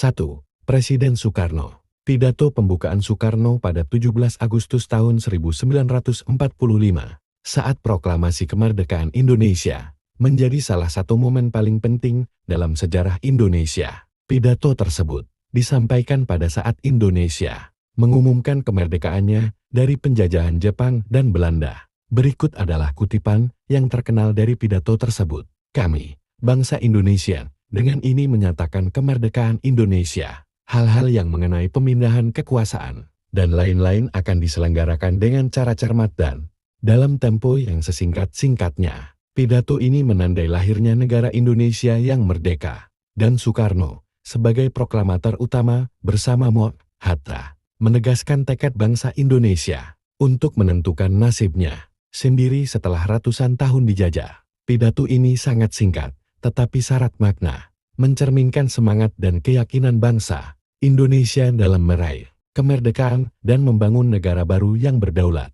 1. Presiden Soekarno. Pidato pembukaan Soekarno pada 17 Agustus tahun 1945 saat proklamasi kemerdekaan Indonesia menjadi salah satu momen paling penting dalam sejarah Indonesia. Pidato tersebut disampaikan pada saat Indonesia mengumumkan kemerdekaannya dari penjajahan Jepang dan Belanda. Berikut adalah kutipan yang terkenal dari pidato tersebut. Kami, bangsa Indonesia, dengan ini menyatakan kemerdekaan Indonesia. Hal-hal yang mengenai pemindahan kekuasaan dan lain-lain akan diselenggarakan dengan cara cermat dan dalam tempo yang sesingkat-singkatnya. Pidato ini menandai lahirnya negara Indonesia yang merdeka. Dan Soekarno, sebagai proklamator utama bersama Hatta, menegaskan tekad bangsa Indonesia untuk menentukan nasibnya sendiri setelah ratusan tahun dijajah. Pidato ini sangat singkat, tetapi syarat makna, mencerminkan semangat dan keyakinan bangsa Indonesia dalam meraih kemerdekaan dan membangun negara baru yang berdaulat.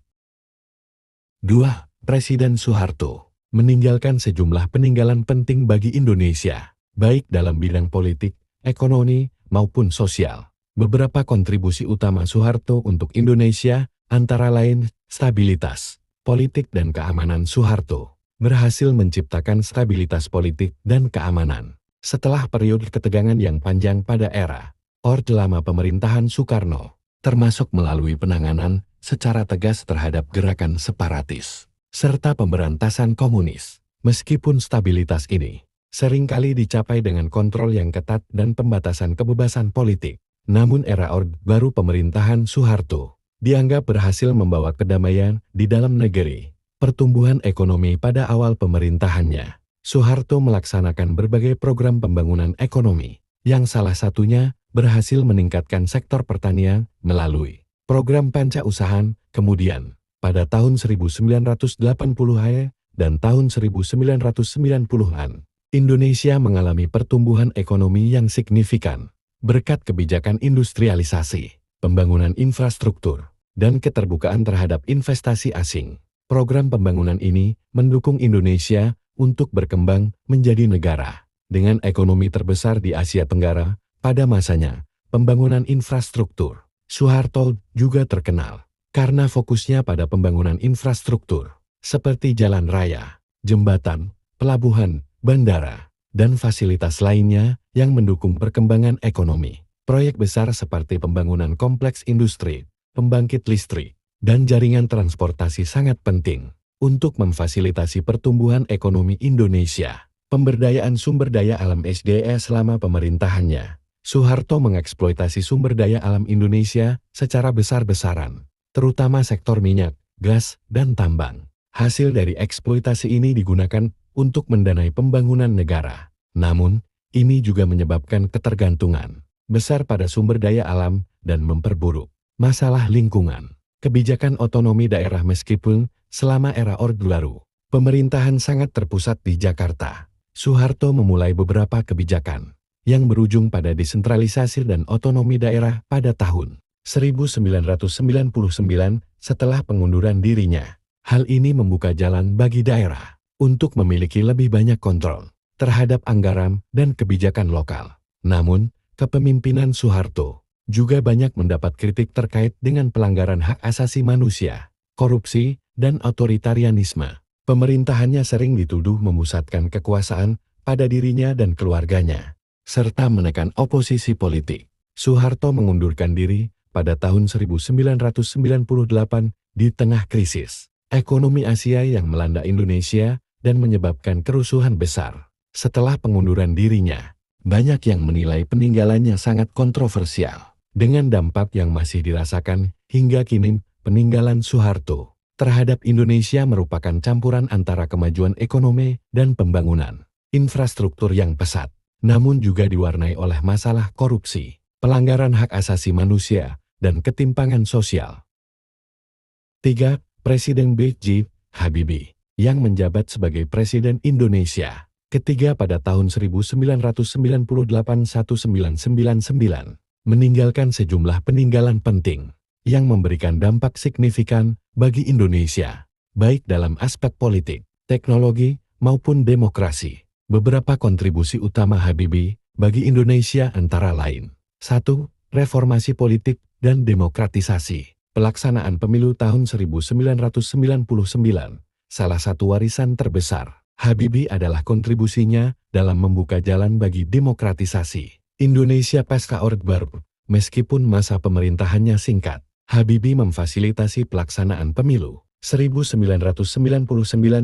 2. Presiden Soeharto meninggalkan sejumlah peninggalan penting bagi Indonesia, baik dalam bidang politik, ekonomi, maupun sosial. Beberapa kontribusi utama Soeharto untuk Indonesia antara lain stabilitas politik dan keamanan. Soeharto berhasil menciptakan stabilitas politik dan keamanan setelah periode ketegangan yang panjang pada era Orde Lama pemerintahan Soekarno, termasuk melalui penanganan secara tegas terhadap gerakan separatis serta pemberantasan komunis. Meskipun stabilitas ini seringkali dicapai dengan kontrol yang ketat dan pembatasan kebebasan politik, namun era Orde Baru pemerintahan Soeharto dianggap berhasil membawa kedamaian di dalam negeri. Pertumbuhan ekonomi pada awal pemerintahannya, Soeharto melaksanakan berbagai program pembangunan ekonomi, yang salah satunya berhasil meningkatkan sektor pertanian melalui program Pancausahaan. Kemudian, pada tahun 1980-an dan tahun 1990-an, Indonesia mengalami pertumbuhan ekonomi yang signifikan berkat kebijakan industrialisasi, pembangunan infrastruktur, dan keterbukaan terhadap investasi asing. Program pembangunan ini mendukung Indonesia untuk berkembang menjadi negara dengan ekonomi terbesar di Asia Tenggara pada masanya. Pembangunan infrastruktur Soeharto juga terkenal karena fokusnya pada pembangunan infrastruktur seperti jalan raya, jembatan, pelabuhan, bandara, dan fasilitas lainnya yang mendukung perkembangan ekonomi. Proyek besar seperti pembangunan kompleks industri, pembangkit listrik, dan jaringan transportasi sangat penting untuk memfasilitasi pertumbuhan ekonomi Indonesia. Pemberdayaan sumber daya alam SDM selama pemerintahannya, Soeharto mengeksploitasi sumber daya alam Indonesia secara besar-besaran, terutama sektor minyak, gas, dan tambang. Hasil dari eksploitasi ini digunakan untuk mendanai pembangunan negara. Namun, ini juga menyebabkan ketergantungan besar pada sumber daya alam dan memperburuk masalah lingkungan. Kebijakan otonomi daerah. Meskipun selama era Orde Baru, pemerintahan sangat terpusat di Jakarta, Soeharto memulai beberapa kebijakan yang berujung pada desentralisasi dan otonomi daerah pada tahun 1999 setelah pengunduran dirinya. Hal ini membuka jalan bagi daerah untuk memiliki lebih banyak kontrol terhadap anggaran dan kebijakan lokal. Namun, kepemimpinan Soeharto juga banyak mendapat kritik terkait dengan pelanggaran hak asasi manusia, korupsi, dan otoritarianisme. Pemerintahannya sering dituduh memusatkan kekuasaan pada dirinya dan keluarganya, serta menekan oposisi politik. Soeharto mengundurkan diri pada tahun 1998 di tengah krisis ekonomi Asia yang melanda Indonesia dan menyebabkan kerusuhan besar. Setelah pengunduran dirinya, banyak yang menilai peninggalannya sangat kontroversial, dengan dampak yang masih dirasakan hingga kini. Peninggalan Soeharto terhadap Indonesia merupakan campuran antara kemajuan ekonomi dan pembangunan infrastruktur yang pesat, namun juga diwarnai oleh masalah korupsi, pelanggaran hak asasi manusia, dan ketimpangan sosial. 3. Presiden B.J. Habibie, yang menjabat sebagai Presiden Indonesia ketiga pada tahun 1998-1999, meninggalkan sejumlah peninggalan penting yang memberikan dampak signifikan bagi Indonesia, baik dalam aspek politik, teknologi, maupun demokrasi. Beberapa kontribusi utama Habibie bagi Indonesia antara lain 1. Reformasi politik dan demokratisasi. Pelaksanaan pemilu tahun 1999, salah satu warisan terbesar Habibie adalah kontribusinya dalam membuka jalan bagi demokratisasi Indonesia pasca Orde Baru. Meskipun masa pemerintahannya singkat, Habibie memfasilitasi pelaksanaan pemilu 1999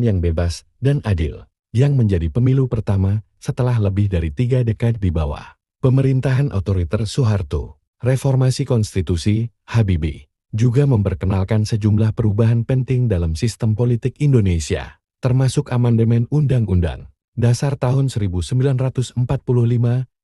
yang bebas dan adil, yang menjadi pemilu pertama setelah lebih dari 3 dekade di bawah pemerintahan otoriter Soeharto. Reformasi konstitusi, Habibie juga memperkenalkan sejumlah perubahan penting dalam sistem politik Indonesia, termasuk amandemen Undang-Undang Dasar tahun 1945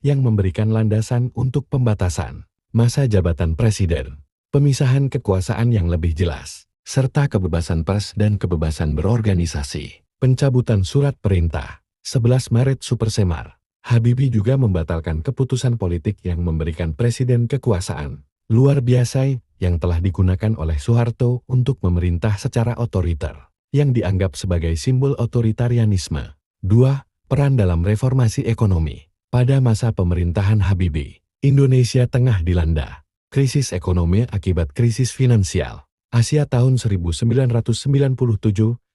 yang memberikan landasan untuk pembatasan masa jabatan presiden, pemisahan kekuasaan yang lebih jelas, serta kebebasan pers dan kebebasan berorganisasi. Pencabutan surat perintah 11 Maret Supersemar. Habibie juga membatalkan keputusan politik yang memberikan presiden kekuasaan luar biasa yang telah digunakan oleh Soeharto untuk memerintah secara otoriter, yang dianggap sebagai simbol otoritarianisme. 2. Peran dalam reformasi ekonomi. Pada masa pemerintahan Habibie, Indonesia tengah dilanda krisis ekonomi akibat krisis finansial Asia tahun 1997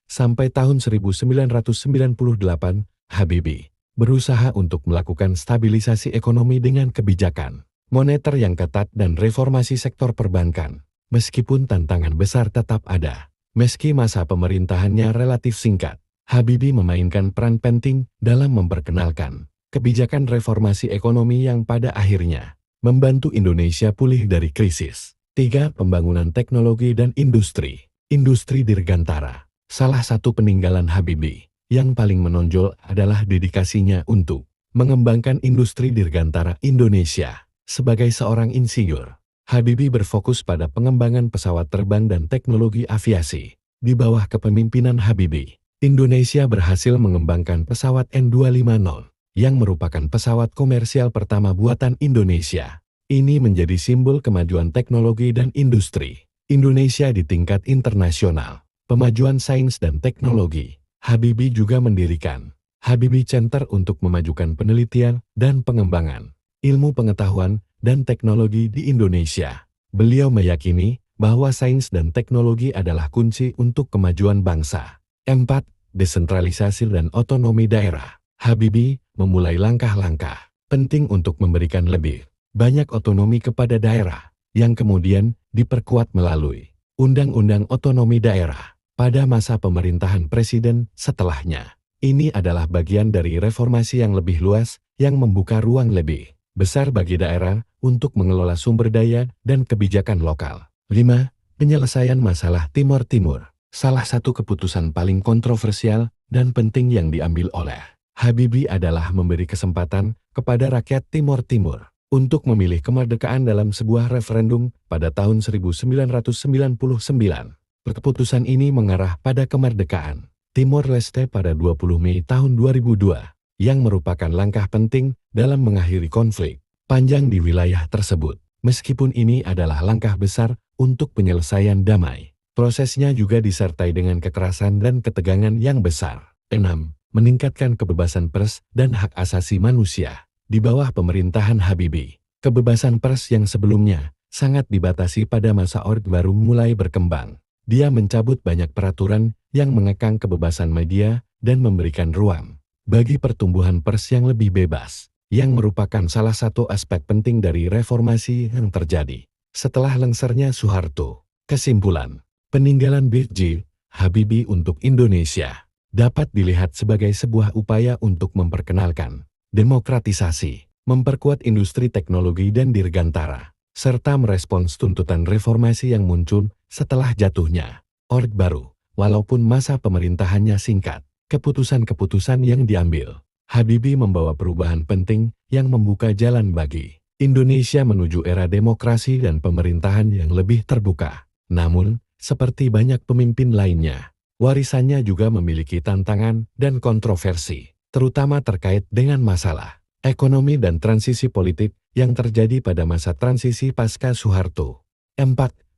sampai tahun 1998. Habibie berusaha untuk melakukan stabilisasi ekonomi dengan kebijakan moneter yang ketat dan reformasi sektor perbankan. Meskipun tantangan besar tetap ada, meski masa pemerintahannya relatif singkat, Habibie memainkan peran penting dalam memperkenalkan kebijakan reformasi ekonomi yang pada akhirnya membantu Indonesia pulih dari krisis. 3. Pembangunan teknologi dan industri. Industri dirgantara. Salah satu peninggalan Habibie yang paling menonjol adalah dedikasinya untuk mengembangkan industri dirgantara Indonesia. Sebagai seorang insinyur, Habibie berfokus pada pengembangan pesawat terbang dan teknologi aviasi. Di bawah kepemimpinan Habibie, Indonesia berhasil mengembangkan pesawat N250, yang merupakan pesawat komersial pertama buatan Indonesia. Ini menjadi simbol kemajuan teknologi dan industri Indonesia di tingkat internasional. Pemajuan sains dan teknologi. Habibie juga mendirikan Habibie Center untuk memajukan penelitian dan pengembangan ilmu pengetahuan dan teknologi di Indonesia. Beliau meyakini bahwa sains dan teknologi adalah kunci untuk kemajuan bangsa. 4. Desentralisasi dan otonomi daerah. Habibie memulai langkah-langkah penting untuk memberikan lebih banyak otonomi kepada daerah, yang kemudian diperkuat melalui Undang-Undang Otonomi Daerah pada masa pemerintahan presiden setelahnya. Ini adalah bagian dari reformasi yang lebih luas yang membuka ruang lebih besar bagi daerah untuk mengelola sumber daya dan kebijakan lokal. 5. Penyelesaian masalah Timor Timur. Salah satu keputusan paling kontroversial dan penting yang diambil oleh Habibie adalah memberi kesempatan kepada rakyat Timor Timur untuk memilih kemerdekaan dalam sebuah referendum pada tahun 1999. Keputusan ini mengarah pada kemerdekaan Timor Leste pada 20 Mei tahun 2002, yang merupakan langkah penting dalam mengakhiri konflik panjang di wilayah tersebut. Meskipun ini adalah langkah besar untuk penyelesaian damai, prosesnya juga disertai dengan kekerasan dan ketegangan yang besar. 6. Meningkatkan kebebasan pers dan hak asasi manusia. Di bawah pemerintahan Habibie, kebebasan pers yang sebelumnya sangat dibatasi pada masa Orde Baru mulai berkembang. Dia mencabut banyak peraturan yang mengekang kebebasan media dan memberikan ruang bagi pertumbuhan pers yang lebih bebas, yang merupakan salah satu aspek penting dari reformasi yang terjadi setelah lengsernya Soeharto. Kesimpulan, peninggalan B.J. Habibie untuk Indonesia dapat dilihat sebagai sebuah upaya untuk memperkenalkan demokratisasi, memperkuat industri teknologi dan dirgantara, serta merespons tuntutan reformasi yang muncul setelah jatuhnya Orde Baru. Walaupun masa pemerintahannya singkat, keputusan-keputusan yang diambil Habibie membawa perubahan penting yang membuka jalan bagi Indonesia menuju era demokrasi dan pemerintahan yang lebih terbuka. Namun, seperti banyak pemimpin lainnya, warisannya juga memiliki tantangan dan kontroversi, terutama terkait dengan masalah ekonomi dan transisi politik yang terjadi pada masa transisi pasca Soeharto. 4.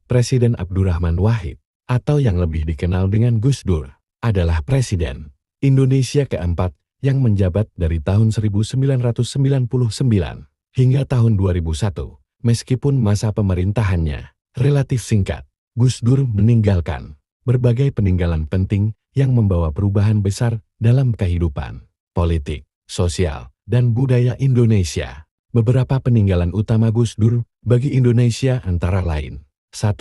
Presiden Abdurrahman Wahid, atau yang lebih dikenal dengan Gus Dur, adalah Presiden Indonesia keempat yang menjabat dari tahun 1999 Hingga tahun 2001, meskipun masa pemerintahannya relatif singkat, Gus Dur meninggalkan berbagai peninggalan penting yang membawa perubahan besar dalam kehidupan politik, sosial, dan budaya Indonesia. Beberapa peninggalan utama Gus Dur bagi Indonesia antara lain. 1.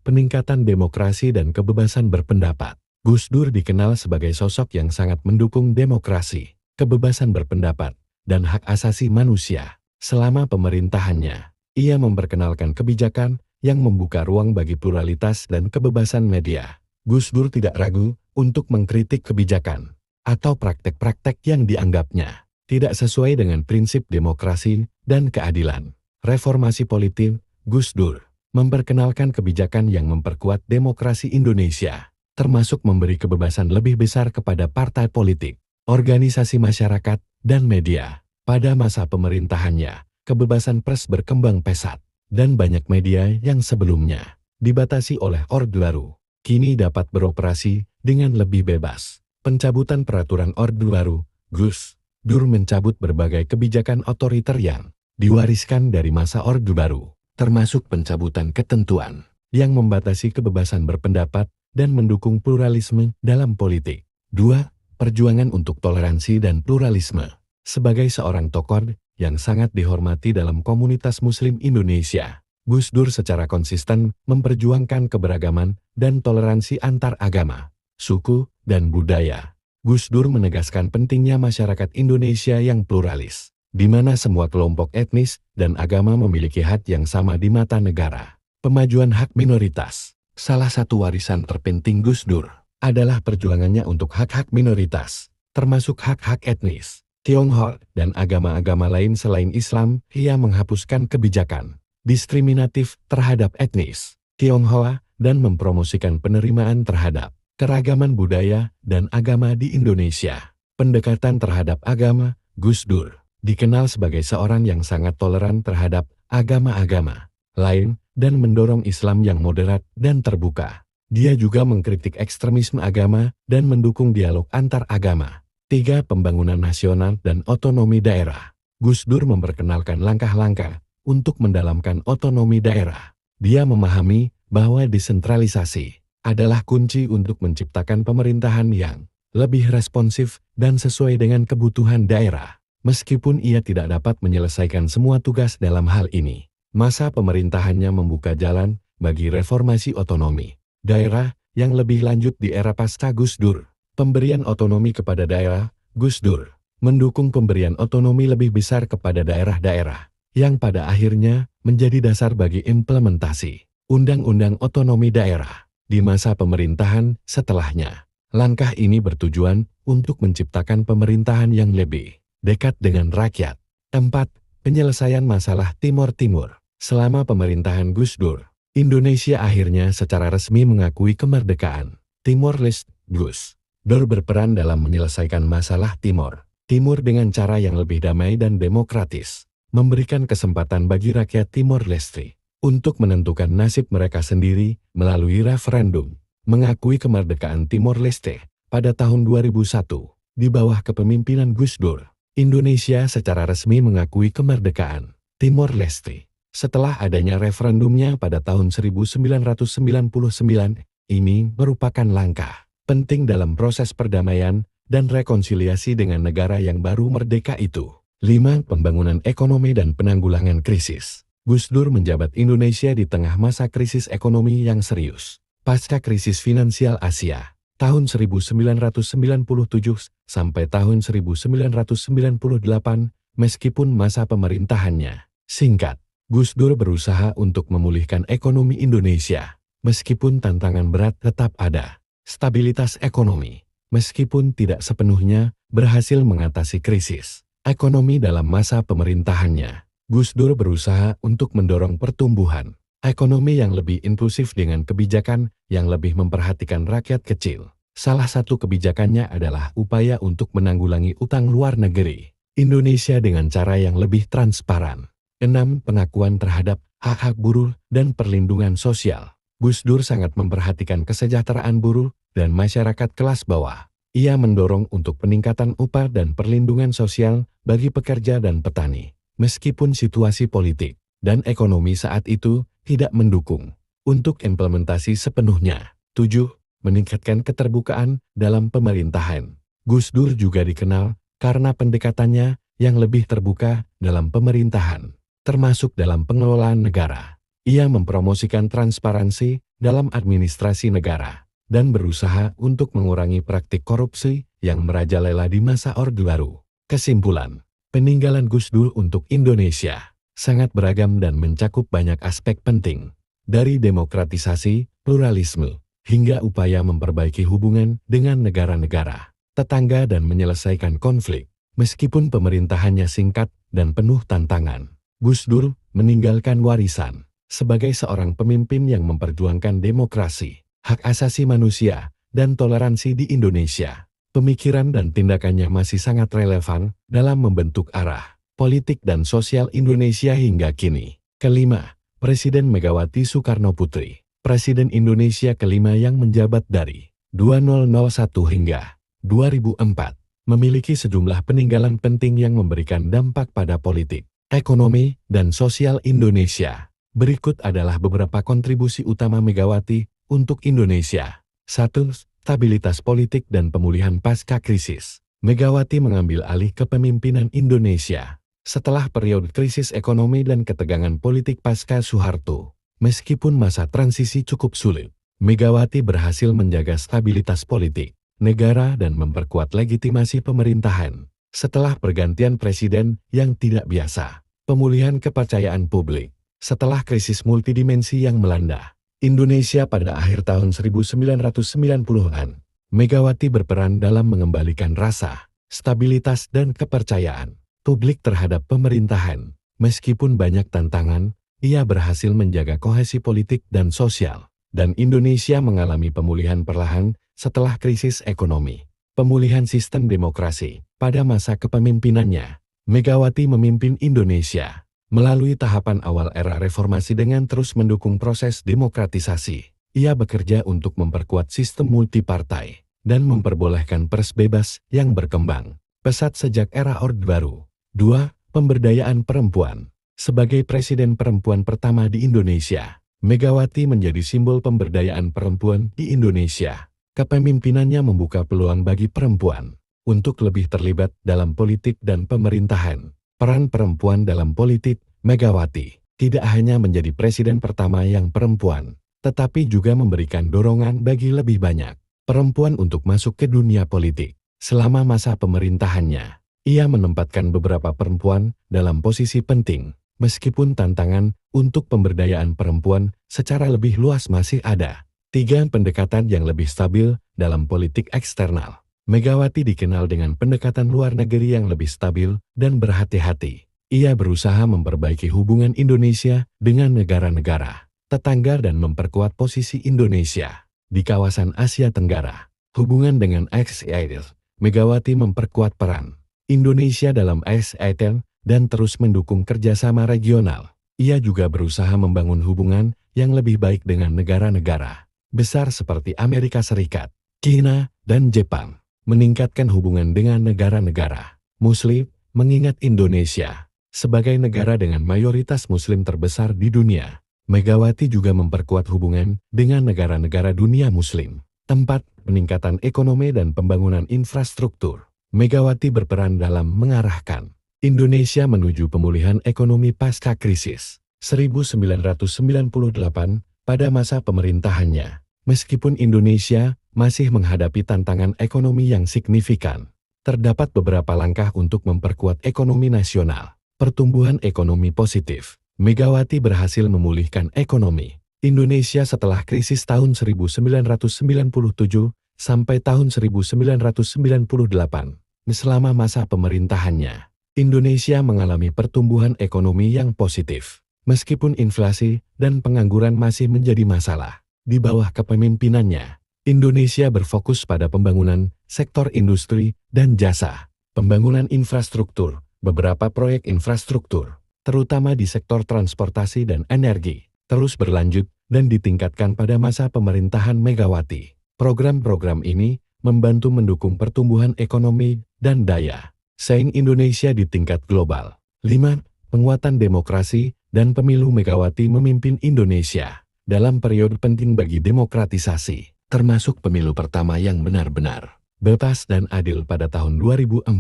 Peningkatan demokrasi dan kebebasan berpendapat. Gus Dur dikenal sebagai sosok yang sangat mendukung demokrasi, kebebasan berpendapat, dan hak asasi manusia. Selama pemerintahannya, ia memperkenalkan kebijakan yang membuka ruang bagi pluralitas dan kebebasan media. Gus Dur tidak ragu untuk mengkritik kebijakan atau praktek-praktek yang dianggapnya tidak sesuai dengan prinsip demokrasi dan keadilan. Reformasi politik. Gus Dur memperkenalkan kebijakan yang memperkuat demokrasi Indonesia, termasuk memberi kebebasan lebih besar kepada partai politik, organisasi masyarakat, dan media. Pada masa pemerintahannya, kebebasan pers berkembang pesat, dan banyak media yang sebelumnya dibatasi oleh Orde Baru, kini dapat beroperasi dengan lebih bebas. Pencabutan peraturan Orde Baru. Gus Dur mencabut berbagai kebijakan otoriter yang diwariskan dari masa Orde Baru, termasuk pencabutan ketentuan yang membatasi kebebasan berpendapat dan mendukung pluralisme dalam politik. 2. Perjuangan untuk toleransi dan pluralisme. Sebagai seorang tokoh yang sangat dihormati dalam komunitas Muslim Indonesia, Gus Dur secara konsisten memperjuangkan keberagaman dan toleransi antar agama, suku, dan budaya. Gus Dur menegaskan pentingnya masyarakat Indonesia yang pluralis, di mana semua kelompok etnis dan agama memiliki hak yang sama di mata negara. Pemajuan hak minoritas. Salah satu warisan terpenting Gus Dur adalah perjuangannya untuk hak-hak minoritas, termasuk hak-hak etnis, Tionghoa, dan agama-agama lain selain Islam. Ia menghapuskan kebijakan diskriminatif terhadap etnis Tionghoa dan mempromosikan penerimaan terhadap keragaman budaya dan agama di Indonesia. Pendekatan terhadap agama. Gus Dur dikenal sebagai seorang yang sangat toleran terhadap agama-agama lain dan mendorong Islam yang moderat dan terbuka. Dia juga mengkritik ekstremisme agama dan mendukung dialog antar agama. 3. Pembangunan nasional dan otonomi daerah. Gus Dur memperkenalkan langkah-langkah untuk mendalamkan otonomi daerah. Dia memahami bahwa desentralisasi adalah kunci untuk menciptakan pemerintahan yang lebih responsif dan sesuai dengan kebutuhan daerah. Meskipun ia tidak dapat menyelesaikan semua tugas dalam hal ini, masa pemerintahannya membuka jalan bagi reformasi otonomi daerah yang lebih lanjut di era pasca Gus Dur. Pemberian otonomi kepada daerah. Gus Dur mendukung pemberian otonomi lebih besar kepada daerah-daerah, yang pada akhirnya menjadi dasar bagi implementasi Undang-Undang Otonomi Daerah di masa pemerintahan setelahnya. Langkah ini bertujuan untuk menciptakan pemerintahan yang lebih dekat dengan rakyat. 4. Penyelesaian masalah Timor Timur. Selama pemerintahan Gus Dur, Indonesia akhirnya secara resmi mengakui kemerdekaan Timor Leste. Gus Dur berperan dalam menyelesaikan masalah Timor Timur dengan cara yang lebih damai dan demokratis, memberikan kesempatan bagi rakyat Timor Leste untuk menentukan nasib mereka sendiri melalui referendum mengakui kemerdekaan Timor Leste pada tahun 2001. Di bawah kepemimpinan Gus Dur, Indonesia secara resmi mengakui kemerdekaan Timor Leste. Setelah adanya referendumnya pada tahun 1999, ini merupakan langkah penting dalam proses perdamaian dan rekonsiliasi dengan negara yang baru merdeka itu. 5. Pembangunan ekonomi dan penanggulangan krisis. Gus Dur menjabat Indonesia di tengah masa krisis ekonomi yang serius. Pasca krisis finansial Asia, tahun 1997 sampai tahun 1998, meskipun masa pemerintahannya singkat, Gus Dur berusaha untuk memulihkan ekonomi Indonesia. Meskipun tantangan berat tetap ada, stabilitas ekonomi, meskipun tidak sepenuhnya berhasil mengatasi krisis ekonomi dalam masa pemerintahannya, Gus Dur berusaha untuk mendorong pertumbuhan ekonomi yang lebih inklusif dengan kebijakan yang lebih memperhatikan rakyat kecil. Salah satu kebijakannya adalah upaya untuk menanggulangi utang luar negeri Indonesia dengan cara yang lebih transparan. 6. Pengakuan terhadap hak-hak buruh dan perlindungan sosial. Gus Dur sangat memperhatikan kesejahteraan buruh dan masyarakat kelas bawah. Ia mendorong untuk peningkatan upah dan perlindungan sosial bagi pekerja dan petani. meskipun situasi politik dan ekonomi saat itu tidak mendukung untuk implementasi sepenuhnya. 7. Meningkatkan keterbukaan dalam pemerintahan. Gus Dur juga dikenal karena pendekatannya yang lebih terbuka dalam pemerintahan, termasuk dalam pengelolaan negara. Ia mempromosikan transparansi dalam administrasi negara dan berusaha untuk mengurangi praktik korupsi yang merajalela di masa Orde Baru. Kesimpulan, peninggalan Gus Dur untuk Indonesia sangat beragam dan mencakup banyak aspek penting, dari demokratisasi, pluralisme, hingga upaya memperbaiki hubungan dengan negara-negara tetangga dan menyelesaikan konflik. Meskipun pemerintahannya singkat dan penuh tantangan, Gus Dur meninggalkan warisan sebagai seorang pemimpin yang memperjuangkan demokrasi, hak asasi manusia, dan toleransi di Indonesia. Pemikiran dan tindakannya masih sangat relevan dalam membentuk arah politik dan sosial Indonesia hingga kini. Kelima, Presiden Megawati Soekarno Putri, Presiden Indonesia kelima yang menjabat dari 2001 hingga 2004, memiliki sejumlah peninggalan penting yang memberikan dampak pada politik, ekonomi, dan sosial Indonesia. Berikut adalah beberapa kontribusi utama Megawati untuk Indonesia. 1. Stabilitas politik dan pemulihan pasca krisis. Megawati mengambil alih kepemimpinan Indonesia setelah periode krisis ekonomi dan ketegangan politik pasca Soeharto. Meskipun masa transisi cukup sulit, Megawati berhasil menjaga stabilitas politik negara dan memperkuat legitimasi pemerintahan. Setelah pergantian presiden yang tidak biasa, pemulihan kepercayaan publik setelah krisis multidimensi yang melanda Indonesia pada akhir tahun 1990-an, Megawati berperan dalam mengembalikan rasa, stabilitas dan kepercayaan publik terhadap pemerintahan. Meskipun banyak tantangan, ia berhasil menjaga kohesi politik dan sosial, dan Indonesia mengalami pemulihan perlahan setelah krisis ekonomi. Pemulihan sistem demokrasi. Pada masa kepemimpinannya, Megawati memimpin Indonesia melalui tahapan awal era reformasi dengan terus mendukung proses demokratisasi. Ia bekerja untuk memperkuat sistem multipartai dan memperbolehkan pers bebas yang berkembang pesat sejak era Orde Baru. 2. Pemberdayaan perempuan. Sebagai presiden perempuan pertama di Indonesia, Megawati menjadi simbol pemberdayaan perempuan di Indonesia. Kepemimpinannya membuka peluang bagi perempuan untuk lebih terlibat dalam politik dan pemerintahan. Peran perempuan dalam politik. Megawati tidak hanya menjadi presiden pertama yang perempuan, tetapi juga memberikan dorongan bagi lebih banyak perempuan untuk masuk ke dunia politik. Selama masa pemerintahannya, ia menempatkan beberapa perempuan dalam posisi penting, meskipun tantangan untuk pemberdayaan perempuan secara lebih luas masih ada. 3. Pendekatan yang lebih stabil dalam politik eksternal. Megawati dikenal dengan pendekatan luar negeri yang lebih stabil dan berhati-hati. Ia berusaha memperbaiki hubungan Indonesia dengan negara-negara tetangga dan memperkuat posisi Indonesia di kawasan Asia Tenggara. Hubungan dengan ASEAN. Megawati memperkuat peran Indonesia dalam ASEAN dan terus mendukung kerjasama regional. Ia juga berusaha membangun hubungan yang lebih baik dengan negara-negara besar seperti Amerika Serikat, China, dan Jepang. Meningkatkan hubungan dengan negara-negara Muslim, mengingat Indonesia sebagai negara dengan mayoritas Muslim terbesar di dunia. Megawati juga memperkuat hubungan dengan negara-negara dunia Muslim. 4. Peningkatan ekonomi dan pembangunan infrastruktur. Megawati berperan dalam mengarahkan Indonesia menuju pemulihan ekonomi pasca krisis 1998 pada masa pemerintahannya. Meskipun Indonesia masih menghadapi tantangan ekonomi yang signifikan, terdapat beberapa langkah untuk memperkuat ekonomi nasional. Pertumbuhan ekonomi positif. Megawati berhasil memulihkan ekonomi Indonesia setelah krisis tahun 1997 sampai tahun 1998. Selama masa pemerintahannya, Indonesia mengalami pertumbuhan ekonomi yang positif, meskipun inflasi dan pengangguran masih menjadi masalah. Di bawah kepemimpinannya, Indonesia berfokus pada pembangunan sektor industri dan jasa, pembangunan infrastruktur, beberapa proyek infrastruktur, terutama di sektor transportasi dan energi, terus berlanjut dan ditingkatkan pada masa pemerintahan Megawati. Program-program ini membantu mendukung pertumbuhan ekonomi dan daya saing Indonesia di tingkat global. 5. penguatan demokrasi, dan pemilu. Megawati memimpin Indonesia dalam periode penting bagi demokratisasi, termasuk pemilu pertama yang benar-benar bebas dan adil pada tahun 2004.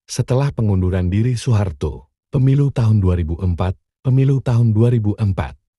Setelah pengunduran diri Soeharto, pemilu tahun 2004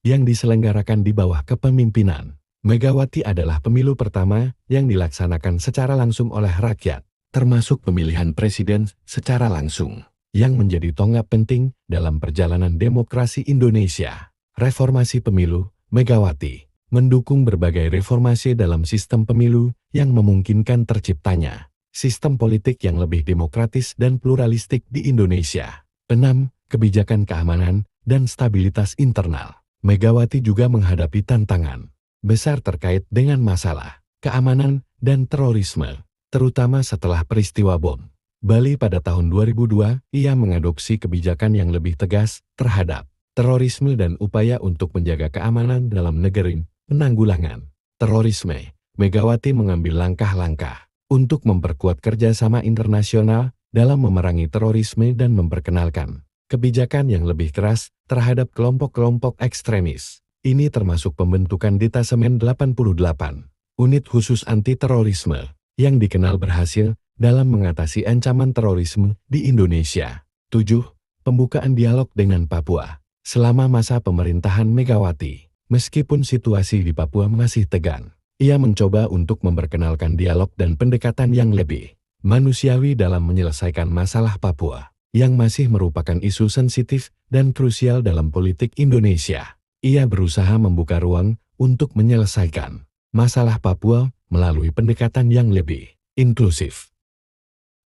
yang diselenggarakan di bawah kepemimpinan Megawati adalah pemilu pertama yang dilaksanakan secara langsung oleh rakyat, termasuk pemilihan presiden secara langsung, yang menjadi tonggak penting dalam perjalanan demokrasi Indonesia. Reformasi pemilu. Megawati mendukung berbagai reformasi dalam sistem pemilu yang memungkinkan terciptanya sistem politik yang lebih demokratis dan pluralistik di Indonesia. 6. Kebijakan keamanan dan stabilitas internal. Megawati juga menghadapi tantangan besar terkait dengan masalah keamanan dan terorisme, terutama setelah peristiwa bom Bali pada tahun 2002. Ia mengadopsi kebijakan yang lebih tegas terhadap terorisme dan upaya untuk menjaga keamanan dalam negeri. Penanggulangan terorisme. Megawati mengambil langkah-langkah untuk memperkuat kerjasama internasional dalam memerangi terorisme dan memperkenalkan kebijakan yang lebih keras terhadap kelompok-kelompok ekstremis. Ini termasuk pembentukan Detasemen 88, unit khusus anti-terorisme, yang dikenal berhasil dalam mengatasi ancaman terorisme di Indonesia. 7. Pembukaan dialog dengan Papua. Selama masa pemerintahan Megawati, meskipun situasi di Papua masih tegang, ia mencoba untuk memperkenalkan dialog dan pendekatan yang lebih manusiawi dalam menyelesaikan masalah Papua, yang masih merupakan isu sensitif dan krusial dalam politik Indonesia. Ia berusaha membuka ruang untuk menyelesaikan masalah Papua melalui pendekatan yang lebih inklusif.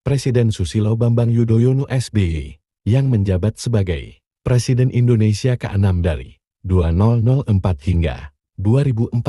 Presiden Susilo Bambang Yudhoyono SBY, yang menjabat sebagai Presiden Indonesia ke-6 dari 2004 hingga 2014,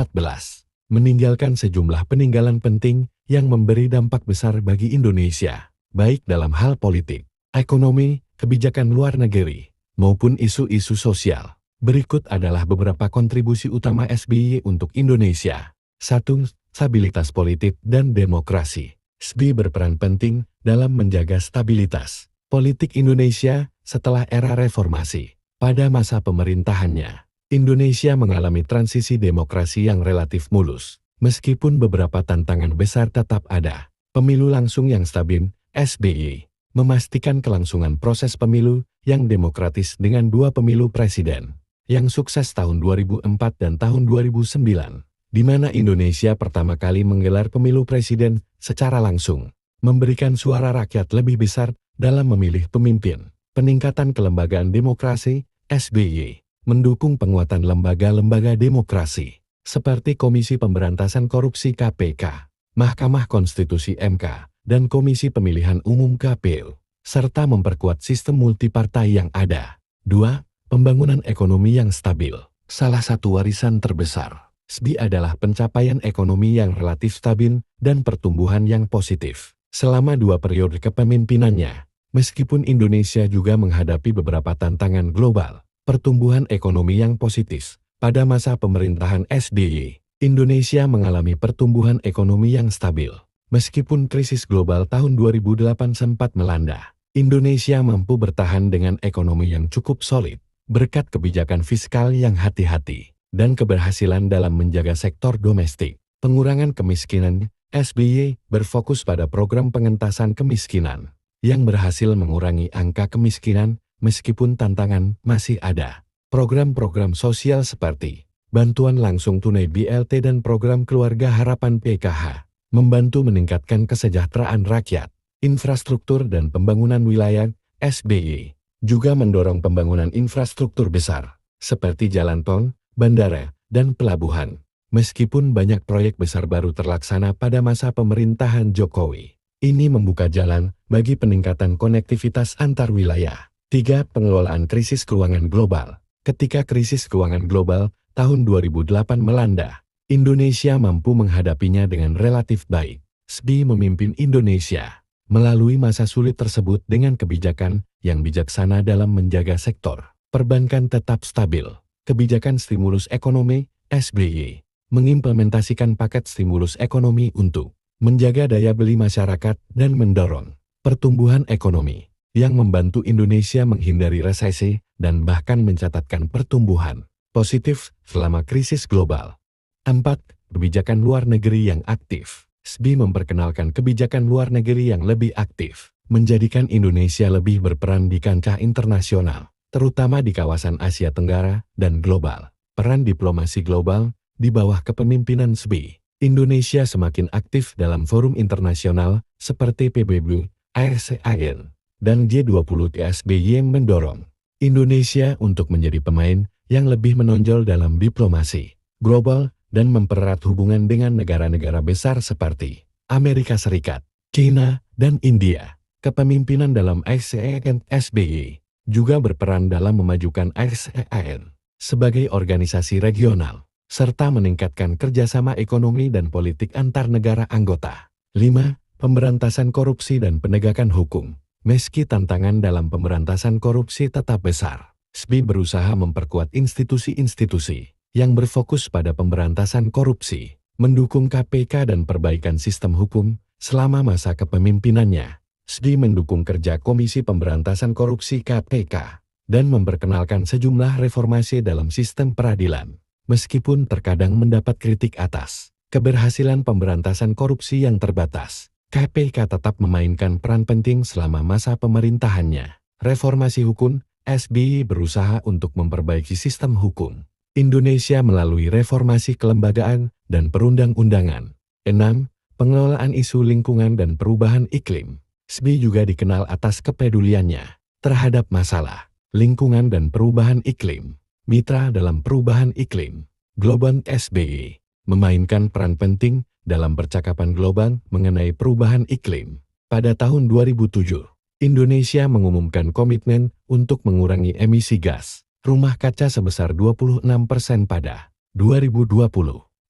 meninggalkan sejumlah peninggalan penting yang memberi dampak besar bagi Indonesia, baik dalam hal politik, ekonomi, kebijakan luar negeri, maupun isu-isu sosial. Berikut adalah beberapa kontribusi utama SBY untuk Indonesia. 1. Stabilitas politik dan demokrasi. SBY berperan penting dalam menjaga stabilitas politik Indonesia setelah era reformasi. Pada masa pemerintahannya, Indonesia mengalami transisi demokrasi yang relatif mulus. Meskipun beberapa tantangan besar tetap ada, pemilu langsung yang stabil. SBY memastikan kelangsungan proses pemilu yang demokratis dengan 2 pemilu presiden yang sukses tahun 2004 dan tahun 2009, di mana Indonesia pertama kali menggelar pemilu presiden secara langsung, memberikan suara rakyat lebih besar dalam memilih pemimpin. Peningkatan kelembagaan demokrasi. SBY mendukung penguatan lembaga-lembaga demokrasi, seperti Komisi Pemberantasan Korupsi KPK, Mahkamah Konstitusi MK, dan Komisi Pemilihan Umum KPU, serta memperkuat sistem multipartai yang ada. 2. Pembangunan ekonomi yang stabil. Salah satu warisan terbesar SBY adalah pencapaian ekonomi yang relatif stabil dan pertumbuhan yang positif selama 2 periode kepemimpinannya. Meskipun Indonesia juga menghadapi beberapa tantangan global, pertumbuhan ekonomi yang positif pada masa pemerintahan SBY, Indonesia mengalami pertumbuhan ekonomi yang stabil. Meskipun krisis global tahun 2008 sempat melanda, Indonesia mampu bertahan dengan ekonomi yang cukup solid, berkat kebijakan fiskal yang hati-hati, dan keberhasilan dalam menjaga sektor domestik. Pengurangan kemiskinan. SBY berfokus pada program pengentasan kemiskinan, yang berhasil mengurangi angka kemiskinan meskipun tantangan masih ada. Program-program sosial seperti bantuan langsung tunai BLT dan program Keluarga Harapan PKH, membantu meningkatkan kesejahteraan rakyat. Infrastruktur dan pembangunan wilayah. SBY juga mendorong pembangunan infrastruktur besar, seperti jalan tol, bandara, dan pelabuhan. Meskipun banyak proyek besar baru terlaksana pada masa pemerintahan Jokowi, ini membuka jalan bagi peningkatan konektivitas antar wilayah. 3. Pengelolaan krisis keuangan global. Ketika krisis keuangan global tahun 2008 melanda, Indonesia mampu menghadapinya dengan relatif baik. SBY memimpin Indonesia melalui masa sulit tersebut dengan kebijakan yang bijaksana dalam menjaga sektor perbankan tetap stabil. Kebijakan stimulus ekonomi. SBY mengimplementasikan paket stimulus ekonomi untuk menjaga daya beli masyarakat dan mendorong pertumbuhan ekonomi, yang membantu Indonesia menghindari resesi dan bahkan mencatatkan pertumbuhan positif selama krisis global. 4. Kebijakan luar negeri yang aktif. SBY memperkenalkan kebijakan luar negeri yang lebih aktif, menjadikan Indonesia lebih berperan di kancah internasional, terutama di kawasan Asia Tenggara dan global. Peran diplomasi global di bawah kepemimpinan SBY, Indonesia semakin aktif dalam forum internasional seperti PBB, ASEAN, dan G20. SBY mendorong Indonesia untuk menjadi pemain yang lebih menonjol dalam diplomasi global dan mempererat hubungan dengan negara-negara besar seperti Amerika Serikat, China, dan India. Kepemimpinan dalam ASEAN. SBY juga berperan dalam memajukan ASEAN sebagai organisasi regional, serta meningkatkan kerjasama ekonomi dan politik antar negara anggota. 5. Pemberantasan korupsi dan penegakan hukum. Meski tantangan dalam pemberantasan korupsi tetap besar, SBY berusaha memperkuat institusi-institusi yang berfokus pada pemberantasan korupsi, mendukung KPK dan perbaikan sistem hukum. Selama masa kepemimpinannya, SBY mendukung kerja Komisi Pemberantasan Korupsi KPK dan memperkenalkan sejumlah reformasi dalam sistem peradilan. Meskipun terkadang mendapat kritik atas keberhasilan pemberantasan korupsi yang terbatas, KPK tetap memainkan peran penting selama masa pemerintahannya. Reformasi hukum. SBY berusaha untuk memperbaiki sistem hukum Indonesia melalui reformasi kelembagaan dan perundang-undangan. 6. Pengelolaan isu lingkungan dan perubahan iklim. SBY juga dikenal atas kepeduliannya terhadap masalah lingkungan dan perubahan iklim. Mitra dalam perubahan iklim global. SBY memainkan peran penting dalam percakapan global mengenai perubahan iklim. Pada tahun 2007, Indonesia mengumumkan komitmen untuk mengurangi emisi gas rumah kaca sebesar 26% pada 2020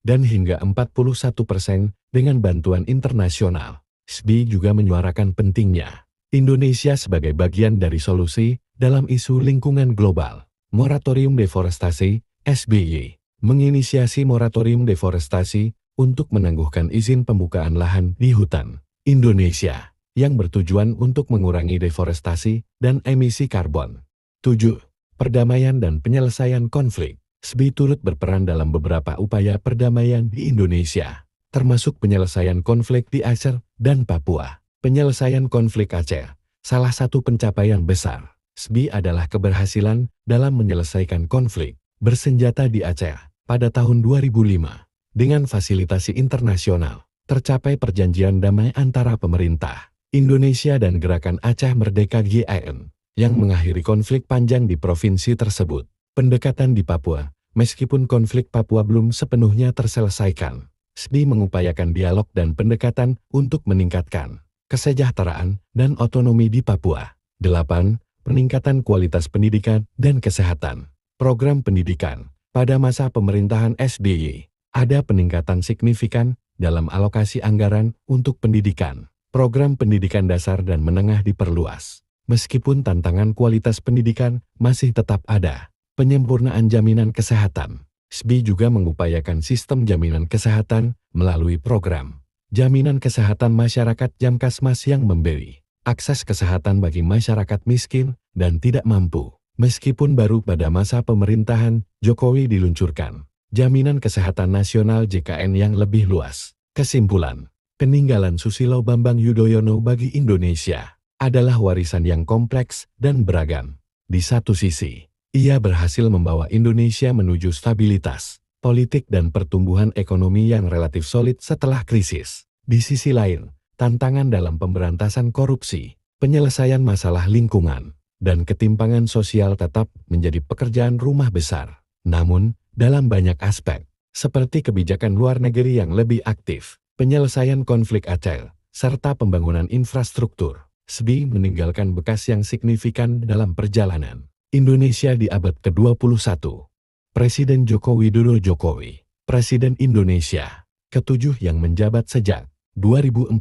dan hingga 41% dengan bantuan internasional. SBY juga menyuarakan pentingnya Indonesia sebagai bagian dari solusi dalam isu lingkungan global. Moratorium deforestasi. SBY menginisiasi moratorium deforestasi untuk menangguhkan izin pembukaan lahan di hutan Indonesia yang bertujuan untuk mengurangi deforestasi dan emisi karbon. 7. Perdamaian dan penyelesaian konflik. SBY turut berperan dalam beberapa upaya perdamaian di Indonesia, termasuk penyelesaian konflik di Aceh dan Papua. Penyelesaian konflik Aceh, salah satu pencapaian besar SBY adalah keberhasilan dalam menyelesaikan konflik bersenjata di Aceh pada tahun 2005. Dengan fasilitasi internasional, tercapai perjanjian damai antara pemerintah Indonesia dan Gerakan Aceh Merdeka GAN yang mengakhiri konflik panjang di provinsi tersebut. Pendekatan di Papua. Meskipun konflik Papua belum sepenuhnya terselesaikan, SBY mengupayakan dialog dan pendekatan untuk meningkatkan kesejahteraan dan otonomi di Papua. 8. Peningkatan kualitas pendidikan dan kesehatan. Program pendidikan. Pada masa pemerintahan SBY, ada peningkatan signifikan dalam alokasi anggaran untuk pendidikan. Program pendidikan dasar dan menengah diperluas. Meskipun tantangan kualitas pendidikan masih tetap ada. Penyempurnaan jaminan kesehatan. SBY juga mengupayakan sistem jaminan kesehatan melalui program Jaminan Kesehatan Masyarakat Jamkasmas yang memberi akses kesehatan bagi masyarakat miskin dan tidak mampu. Meskipun baru pada masa pemerintahan Jokowi diluncurkan Jaminan Kesehatan Nasional JKN yang lebih luas. Kesimpulan, peninggalan Susilo Bambang Yudhoyono bagi Indonesia adalah warisan yang kompleks dan beragam. Di satu sisi, ia berhasil membawa Indonesia menuju stabilitas politik dan pertumbuhan ekonomi yang relatif solid setelah krisis. Di sisi lain, tantangan dalam pemberantasan korupsi, penyelesaian masalah lingkungan, dan ketimpangan sosial tetap menjadi pekerjaan rumah besar. Namun, dalam banyak aspek, seperti kebijakan luar negeri yang lebih aktif, penyelesaian konflik Aceh, serta pembangunan infrastruktur, SBY meninggalkan bekas yang signifikan dalam perjalanan Indonesia di abad ke-21. Presiden Joko Widodo Jokowi, Presiden Indonesia ke-7 yang menjabat sejak 2014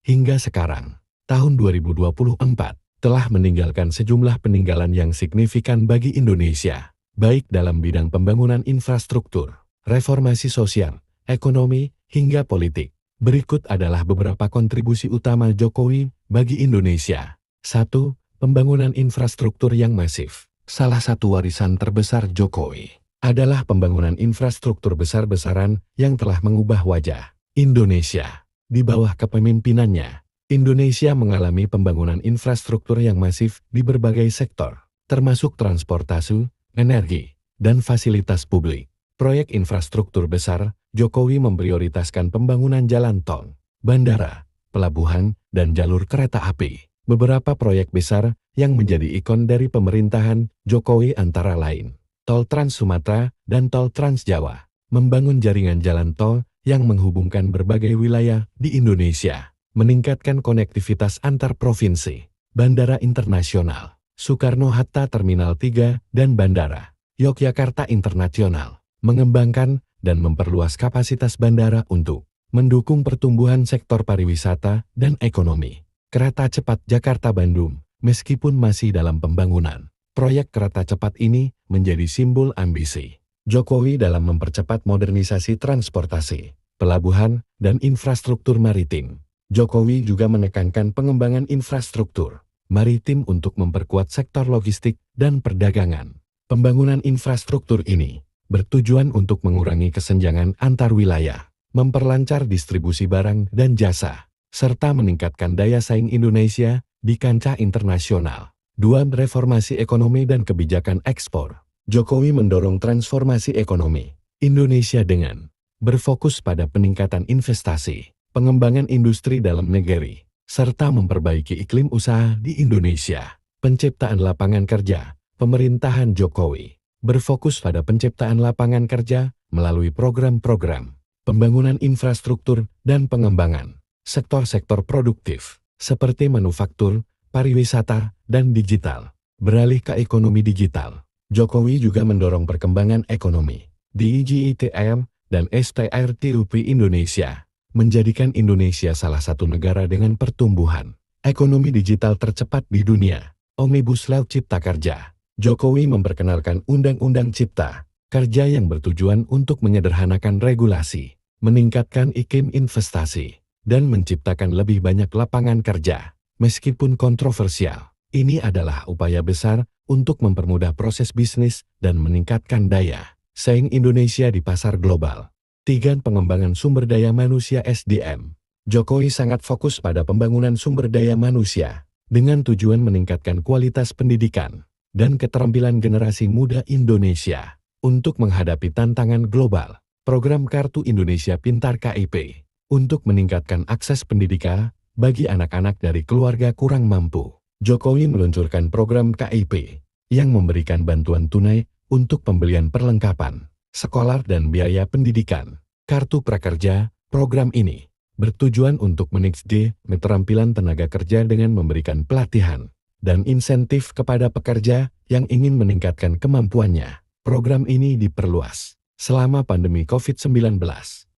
hingga sekarang, tahun 2024, telah meninggalkan sejumlah peninggalan yang signifikan bagi Indonesia, baik dalam bidang pembangunan infrastruktur, reformasi sosial, ekonomi, hingga politik. Berikut adalah beberapa kontribusi utama Jokowi bagi Indonesia. 1. Pembangunan infrastruktur yang masif. Salah satu warisan terbesar Jokowi adalah pembangunan infrastruktur besar-besaran yang telah mengubah wajah Indonesia. Di bawah kepemimpinannya, Indonesia mengalami pembangunan infrastruktur yang masif di berbagai sektor, termasuk transportasi, energi, dan fasilitas publik. Proyek infrastruktur besar, Jokowi memprioritaskan pembangunan jalan tol, bandara, pelabuhan, dan jalur kereta api. Beberapa proyek besar yang menjadi ikon dari pemerintahan Jokowi antara lain Tol Trans Sumatera dan Tol Trans Jawa, membangun jaringan jalan tol yang menghubungkan berbagai wilayah di Indonesia, meningkatkan konektivitas antar provinsi, Bandara Internasional Soekarno-Hatta Terminal 3 dan Bandara Yogyakarta Internasional, mengembangkan dan memperluas kapasitas bandara untuk mendukung pertumbuhan sektor pariwisata dan ekonomi. Kereta cepat Jakarta-Bandung, meskipun masih dalam pembangunan, proyek kereta cepat ini menjadi simbol ambisi Jokowi dalam mempercepat modernisasi transportasi, pelabuhan, dan infrastruktur maritim. Jokowi juga menekankan pengembangan infrastruktur maritim untuk memperkuat sektor logistik dan perdagangan. Pembangunan infrastruktur ini bertujuan untuk mengurangi kesenjangan antar wilayah, memperlancar distribusi barang dan jasa, serta meningkatkan daya saing Indonesia di kancah internasional. 2. Reformasi ekonomi dan kebijakan ekspor. Jokowi mendorong transformasi ekonomi Indonesia dengan berfokus pada peningkatan investasi, pengembangan industri dalam negeri, serta memperbaiki iklim usaha di Indonesia. Penciptaan lapangan kerja. Pemerintahan Jokowi berfokus pada penciptaan lapangan kerja melalui program-program pembangunan infrastruktur dan pengembangan sektor-sektor produktif, seperti manufaktur, pariwisata, dan digital. Beralih ke ekonomi digital, Jokowi juga mendorong perkembangan ekonomi digital dan STRTUP Indonesia, menjadikan Indonesia salah satu negara dengan pertumbuhan ekonomi digital tercepat di dunia. Omnibus Law Cipta Kerja. Jokowi memperkenalkan Undang-Undang Cipta Kerja yang bertujuan untuk menyederhanakan regulasi, meningkatkan iklim investasi, dan menciptakan lebih banyak lapangan kerja. Meskipun kontroversial, ini adalah upaya besar untuk mempermudah proses bisnis dan meningkatkan daya saing Indonesia di pasar global. 3. Pengembangan sumber daya manusia SDM. Jokowi sangat fokus pada pembangunan sumber daya manusia, dengan tujuan meningkatkan kualitas pendidikan dan keterampilan generasi muda Indonesia untuk menghadapi tantangan global. Program Kartu Indonesia Pintar KIP untuk meningkatkan akses pendidikan bagi anak-anak dari keluarga kurang mampu. Jokowi meluncurkan program KIP yang memberikan bantuan tunai untuk pembelian perlengkapan sekolah dan biaya pendidikan. Kartu Prakerja. Program ini bertujuan untuk meningkatkan keterampilan tenaga kerja dengan memberikan pelatihan dan insentif kepada pekerja yang ingin meningkatkan kemampuannya. Program ini diperluas selama pandemi COVID-19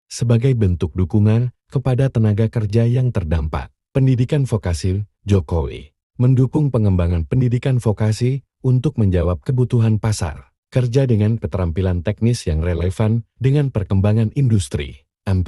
sebagai bentuk dukungan kepada tenaga kerja yang terdampak. Pendidikan vokasi. Jokowi mendukung pengembangan pendidikan vokasi untuk menjawab kebutuhan pasar kerja dengan keterampilan teknis yang relevan dengan perkembangan industri. 4.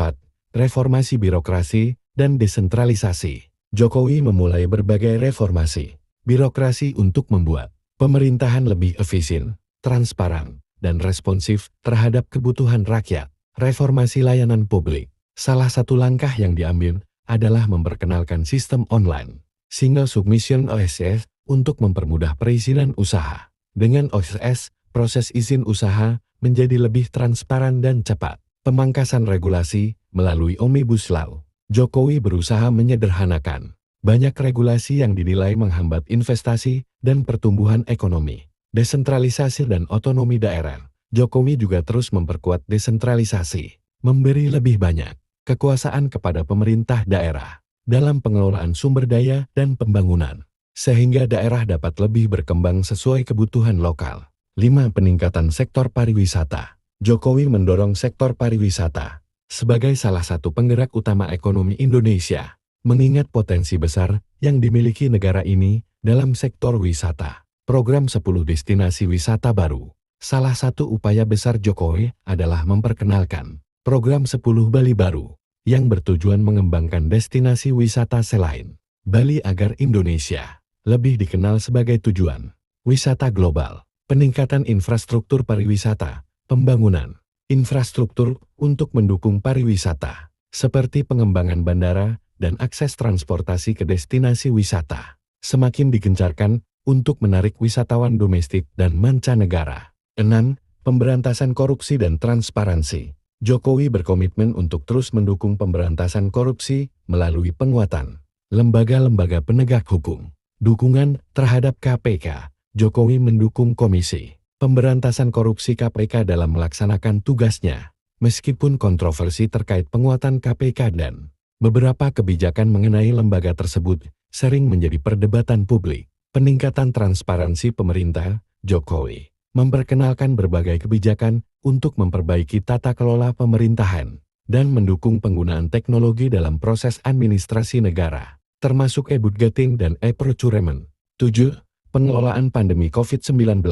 Reformasi birokrasi dan desentralisasi. Jokowi memulai berbagai reformasi birokrasi untuk membuat pemerintahan lebih efisien, transparan, dan responsif terhadap kebutuhan rakyat. Reformasi layanan publik. Salah satu langkah yang diambil adalah memperkenalkan sistem online, Single Submission OSS, untuk mempermudah perizinan usaha. Dengan OSS, proses izin usaha menjadi lebih transparan dan cepat. Pemangkasan regulasi melalui Omnibus Law. Jokowi berusaha menyederhanakan banyak regulasi yang dinilai menghambat investasi dan pertumbuhan ekonomi. Desentralisasi dan otonomi daerah. Jokowi juga terus memperkuat desentralisasi, memberi lebih banyak kekuasaan kepada pemerintah daerah dalam pengelolaan sumber daya dan pembangunan, sehingga daerah dapat lebih berkembang sesuai kebutuhan lokal. 5. Peningkatan sektor pariwisata. Jokowi mendorong sektor pariwisata sebagai salah satu penggerak utama ekonomi Indonesia, mengingat potensi besar yang dimiliki negara ini dalam sektor wisata. Program 10 destinasi wisata baru. Salah satu upaya besar Jokowi adalah memperkenalkan program 10 Bali baru yang bertujuan mengembangkan destinasi wisata selain Bali agar Indonesia lebih dikenal sebagai tujuan wisata global. peningkatan infrastruktur pariwisata, pembangunan infrastruktur untuk mendukung pariwisata, seperti pengembangan bandara dan akses transportasi ke destinasi wisata, semakin digencarkan untuk menarik wisatawan domestik dan mancanegara. 6. Pemberantasan korupsi dan transparansi. Jokowi berkomitmen untuk terus mendukung pemberantasan korupsi melalui penguatan lembaga-lembaga penegak hukum. Dukungan terhadap KPK. Jokowi mendukung Komisi Pemberantasan Korupsi KPK dalam melaksanakan tugasnya, meskipun kontroversi terkait penguatan KPK dan beberapa kebijakan mengenai lembaga tersebut sering menjadi perdebatan publik. Peningkatan transparansi pemerintah. Jokowi memperkenalkan berbagai kebijakan untuk memperbaiki tata kelola pemerintahan dan mendukung penggunaan teknologi dalam proses administrasi negara, termasuk e-budgeting dan e-procurement. 7. Pengelolaan pandemi COVID-19.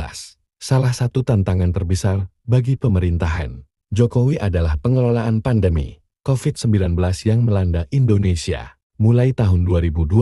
Salah satu tantangan terbesar bagi pemerintahan Jokowi adalah pengelolaan pandemi COVID-19 yang melanda Indonesia mulai tahun 2020.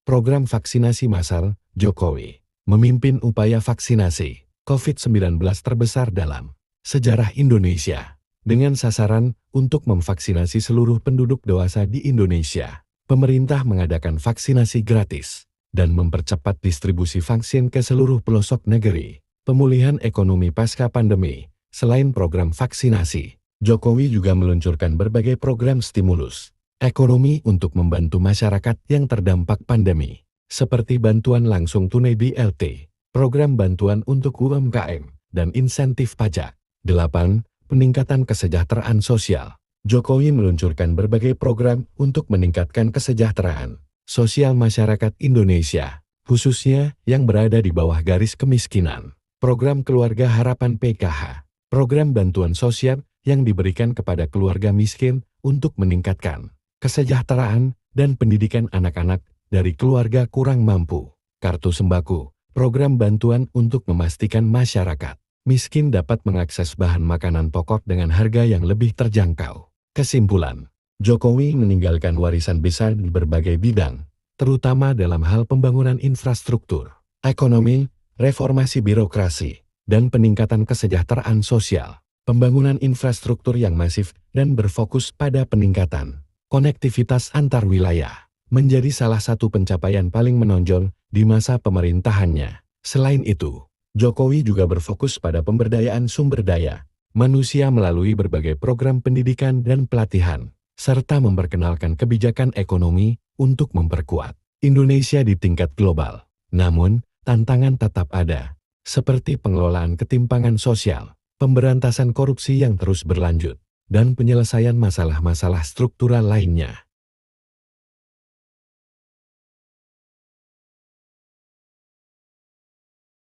Program vaksinasi massal. Jokowi memimpin upaya vaksinasi COVID-19 terbesar dalam sejarah Indonesia, dengan sasaran untuk memvaksinasi seluruh penduduk dewasa di Indonesia. Pemerintah mengadakan vaksinasi gratis dan mempercepat distribusi vaksin ke seluruh pelosok negeri. Pemulihan ekonomi pasca pandemi. Selain program vaksinasi, Jokowi juga meluncurkan berbagai program stimulus ekonomi untuk membantu masyarakat yang terdampak pandemi, seperti bantuan langsung tunai BLT, program bantuan untuk UMKM, dan insentif pajak. 8. Peningkatan kesejahteraan sosial. Jokowi meluncurkan berbagai program untuk meningkatkan kesejahteraan sosial masyarakat Indonesia, khususnya yang berada di bawah garis kemiskinan. Program Keluarga Harapan PKH, program bantuan sosial yang diberikan kepada keluarga miskin untuk meningkatkan kesejahteraan dan pendidikan anak-anak dari keluarga kurang mampu. Kartu Sembako, program bantuan untuk memastikan masyarakat miskin dapat mengakses bahan makanan pokok dengan harga yang lebih terjangkau. Kesimpulan, Jokowi meninggalkan warisan besar di berbagai bidang, terutama dalam hal pembangunan infrastruktur, ekonomi, reformasi birokrasi, dan peningkatan kesejahteraan sosial. Pembangunan infrastruktur yang masif dan berfokus pada peningkatan konektivitas antar wilayah menjadi salah satu pencapaian paling menonjol di masa pemerintahannya. Selain itu, Jokowi juga berfokus pada pemberdayaan sumber daya manusia melalui berbagai program pendidikan dan pelatihan, serta memperkenalkan kebijakan ekonomi untuk memperkuat Indonesia di tingkat global. Namun, tantangan tetap ada, seperti pengelolaan ketimpangan sosial, pemberantasan korupsi yang terus berlanjut, dan penyelesaian masalah-masalah struktural lainnya.